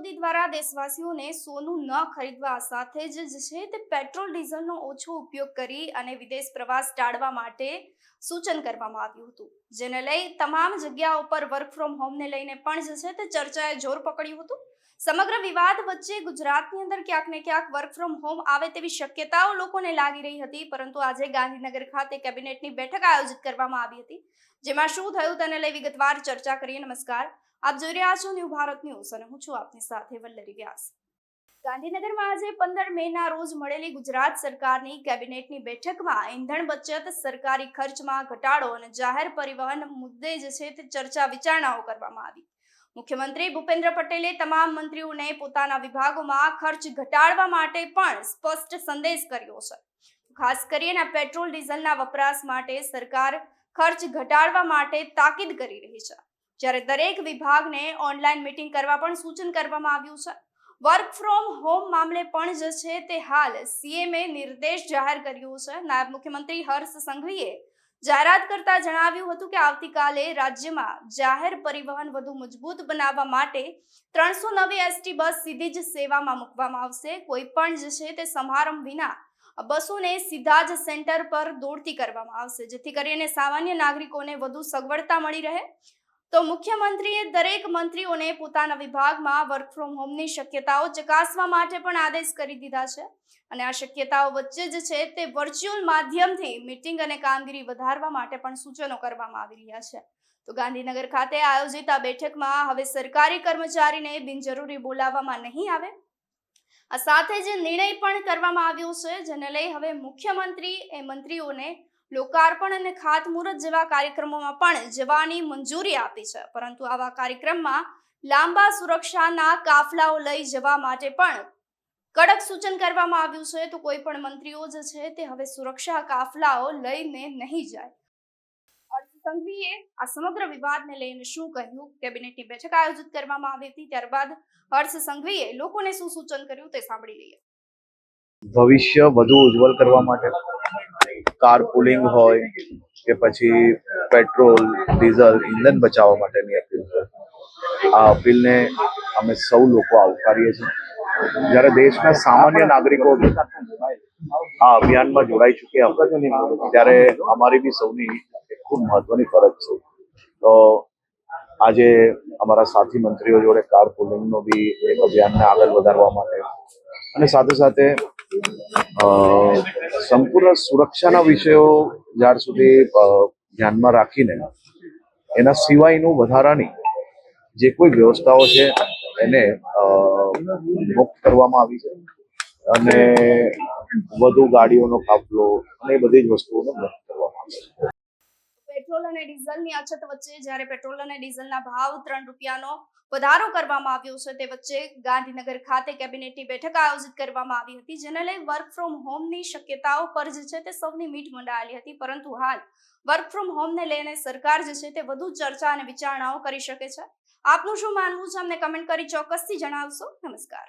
મોદી દ્વારા દેશવાસીઓને સોનું ન ખરીદવા સાથે જ છે તે પેટ્રોલ ડીઝલનો ઓછો ઉપયોગ કરી અને વિદેશ પ્રવાસ ટાળવા માટે સૂચન કરવામાં આવ્યું હતું, જેને લઈ તમામ જગ્યાઓ પર વર્ક ફ્રોમ હોમને લઈને પણ છે તે ચર્ચાએ જોર પકડ્યું હતું। સમગ્ર વિવાદ વચ્ચે ગુજરાતની અંદર ક્યાંક ને ક્યાંક વર્ક ફ્રોમ હોમ આવે તેવી શક્યતાઓ લોકોને લાગી રહી હતી, પરંતુ આજે ગાંધીનગર ખાતે કેબિનેટની બેઠક આયોજિત કરવામાં આવી હતી, જેમાં શું થયું તેને લઈ વિગતવાર ચર્ચા કરીએ। નમસ્કાર, આપ જોઈ રહ્યા છો ન્યૂ ભારત ન્યૂઝ અને હું છું આપની સાથે વલ્લરી વ્યાસ। ગાંધીનગરમાં આજે 15 મેના રોજ મળેલી ગુજરાત સરકારની કેબિનેટની બેઠકમાં ઈંધણ બચત, સરકારી ખર્ચમાં ઘટાડો અને જાહેર પરિવહન મુદ્દે છે તે ચર્ચા વિચારણાઓ કરવામાં આવી। મુખ્યમંત્રી ભૂપેન્દ્ર પટેલે તમામ મંત્રીઓને પોતાના વિભાગોમાં ખર્ચ ઘટાડવા માટે પણ સ્પષ્ટ સંદેશ કર્યો છે। ખાસ કરીને પેટ્રોલ ડીઝલના વપરાશ માટે સરકાર ખર્ચ ઘટાડવા માટે તાકીદ કરી રહી છે, જ્યારે દરેક વિભાગને ઓનલાઈન મીટિંગ કરવા પણ સૂચન કરવામાં આવ્યું છે। વર્ક ફ્રોમ હોમ મામલે પણ છે તે હાલ સીએમએ નિર્દેશ જાહેર કર્યો છે। નાયબ મુખ્યમંત્રી હર્ષ સંઘવીએ જાહેરાત કરતા જણાવ્યું હતું કે આવતીકાલે રાજ્યમાં જાહેર પરિવહન વધુ મજબૂત બનાવવા માટે 300 નવી એસટી બસ સીધી જ સેવામાં મૂકવામાં આવશે। કોઈ પણ છે તે સમારંભ વિના બસોને સીધા જ સેન્ટર પર દોડતી કરવામાં આવશે, જેથી કરીને સામાન્ય નાગરિકોને વધુ સગવડતા મળી રહે। તો મુખ્યમંત્રીએ દરેક મંત્રીઓને પોતાના વિભાગમાં વર્ક ફ્રોમ હોમની શક્યતાઓ ચકાસવા માટે પણ આદેશ કરી દીધા છે, અને આ શક્યતાઓ વચ્ચે જ છે તે વર્ચ્યુઅલ માધ્યમથી મીટિંગ અને કામગીરી વધારવા માટે પણ સૂચનો કરવામાં આવી રહ્યા છે। તો ગાંધીનગર ખાતે આયોજિત આ બેઠકમાં હવે સરકારી કર્મચારીને બિનજરૂરી બોલાવવામાં નહીં આવે। આ સાથે જ નિર્ણય પણ કરવામાં આવ્યો છે, જેને લઈ હવે મુખ્યમંત્રી એ મંત્રીઓને લોકાર્પણ અને ખાતમુહૂર્ત જેવા કાર્યક્રમોમાં પણ જવાની મંજૂરી આપી છે, પરંતુ આવા કાર્યક્રમમાં લાંબા સુરક્ષાના કાફલાઓ લઈ જવા માટે પણ કડક સૂચન કરવામાં આવ્યું છે। તો કોઈ પણ મંત્રીઓ જે છે તે હવે સુરક્ષા કાફલાઓ લઈને નહીં જાય। હર્ષ સંઘવીએ આ સમગ્ર વિવાદને લઈને શું કહ્યું, કેબિનેટની બેઠક આયોજિત કરવામાં આવી હતી, ત્યારબાદ હર્ષ સંઘવીએ લોકોને શું સૂચન કર્યું તે સાંભળી લઈએ। ભવિષ્ય વધુ ઉજ્જવલ કરવા માટે કાર પુલિંગ હોય કે પછી પેટ્રોલ ડીઝલ ઇંધણ બચાવવા માટેની અપીલ છે। આ અપીલને અમે સૌ લોકો આવકારીએ છીએ। જ્યારે દેશના સામાન્ય નાગરિકો આ અભિયાનમાં જોડાઈ ચૂક્યા હોય ત્યારે અમારી બી સૌની ખૂબ મહત્વની ફરજ છે। તો આજે અમારા સાથી મંત્રીઓ જોડે કાર પુલિંગનો બી એક અભિયાનને આગળ વધારવા માટે અને સાથે સાથે સંપૂર્ણ સુરક્ષાના વિષયો જ્યાર સુધી ધ્યાનમાં રાખીને એના સિવાયનું વધારાની જે કોઈ વ્યવસ્થાઓ છે એને મુક્ત કરવામાં આવી છે, અને વધુ ગાડીઓનો કાફલો અને એ બધી જ વસ્તુઓને મુક્ત કરવામાં આવી છે। પેટ્રોલ અને ડીઝલની અછત વચ્ચે જ્યારે પેટ્રોલ અને ડીઝલના ભાવ 3 રૂપિયાનો વધારો કરવામાં આવ્યો છે, તે વચ્ચે ગાંધીનગર ખાતે કેબિનેટની બેઠક આયોજિત કરવામાં આવી હતી, જેને લઈ વર્ક ફ્રોમ હોમની શક્યતાઓ પર જે છે તે સૌની મીટ મંડાયેલી હતી, પરંતુ હાલ વર્ક ફ્રોમ હોમને લઈને સરકાર જે છે તે વધુ ચર્ચા અને વિચારણાઓ કરી શકે છે। આપનું શું માનવું છે અમને કમેન્ટ કરી ચોક્કસથી જણાવશો। નમસ્કાર।